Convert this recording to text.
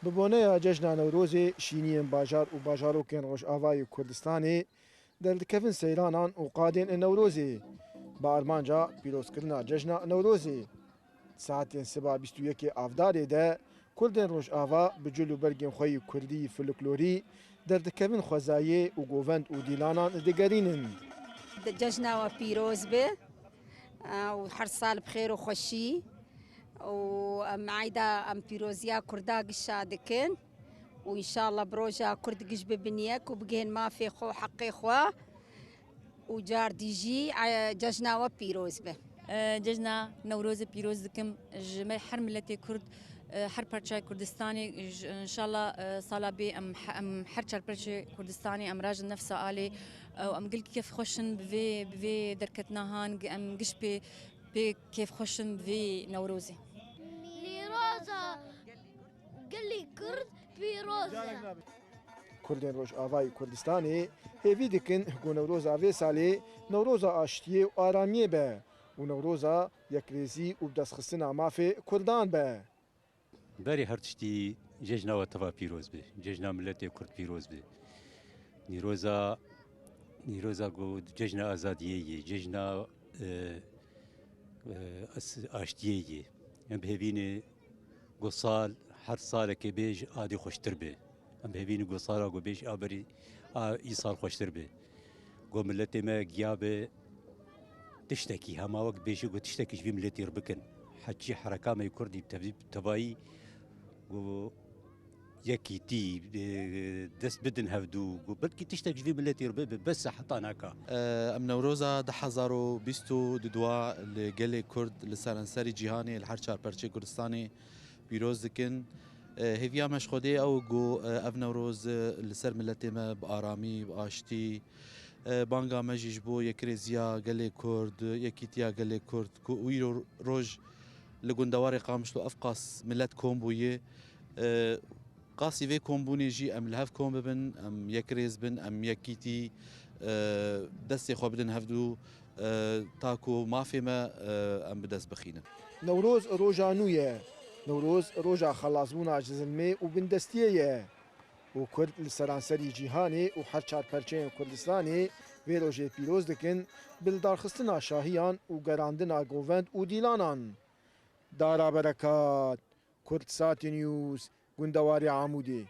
ببونه جشن نوروز شینی باجار و باجاروکن روجاوای کردستانی دردکفن سیرانان و قادین نوروزی با آرمانجا پیروزکردن جشن نوروزی ساعتین سبا 21 آفداری ده کردن روجاوا بجلو برگین خوی کردی فولکلوری دردکفن خوزایی و گووند و دیلانان دگرینن جشن و پیروز به و هر سال بخیر و خوشی ومعايدة أم بيروزيا كرداق الشادكين وإن شاء الله بروجا كرد قش ببنيك وبقين ما في خو حقي خوا وجار ديجي ججنا وبيروز به ججنا نوروز بيروز دكم جميع حر ملتي كرد حر برشا كردستاني إن شاء الله صالا بي أم حر برشا كردستاني أم راجل نفسه آلي وأم قل كيف خوشن بفي دركتنا هان أم قش بي كيف خوشن بفي نوروزي روزا قلي كرد بيروزا کردن روجاوای کردستانی هیوی دکن هگو نوروزا وی سالی نوروزا آشتیه و آرامیه به و نوروزا یکریزی و بدستخستنا مافی کردان به بری هر تشتی ججنا و توا پیروز به ججنا ملت کرد پیروز به نیروزا گو ججنا آزادیه ججنا آشتیه ام بهبینه قصال هر سال که بیج آدی خوشتر به ام بهبینه قصالا گو بیج آبری ایسال خوشتر به گو ملت ما گیابه تشتكي هما وقت بيجي قلت تشتكي في ملتي ربكن حتى حركة ما يكردي تباي و يكي تي دس بدن هفدو بلكي تشتكي في ملتي ربك بس حتى هناك ام نوروزا ده هزارو بيستو ددوا لجل كرد لسرانسري جهاني الحرشار برشي كردستاني بيروز دكن هيفيا مشخودي او جو اف نوروز لسر ملتي ما بآرامي بآشتي بانگا مجیج بو یکریزیا گله کرد یکیتیا گله کرد کو ویرو روج لگندوار قامشلو افقاس ملت کومبویه قاسی وی کومبونی جی ام لهف کوم ببن ام یکریز بن ام یکیتی دستی خو بدن هفدو تاکو مافی ما ام بدس بخینه نوروز روجا نویه نوروز روجا خلاصبونا جزلمه و بندستیه و کرد لسرانسری جیهانی و هر چار پرچه کردستانی وی روژه پیروز دکن بلدارخستنا شاهیان و گراندنا گووند و دیلانان دارا برکات کرد ساتی نیوز گندواری عمودی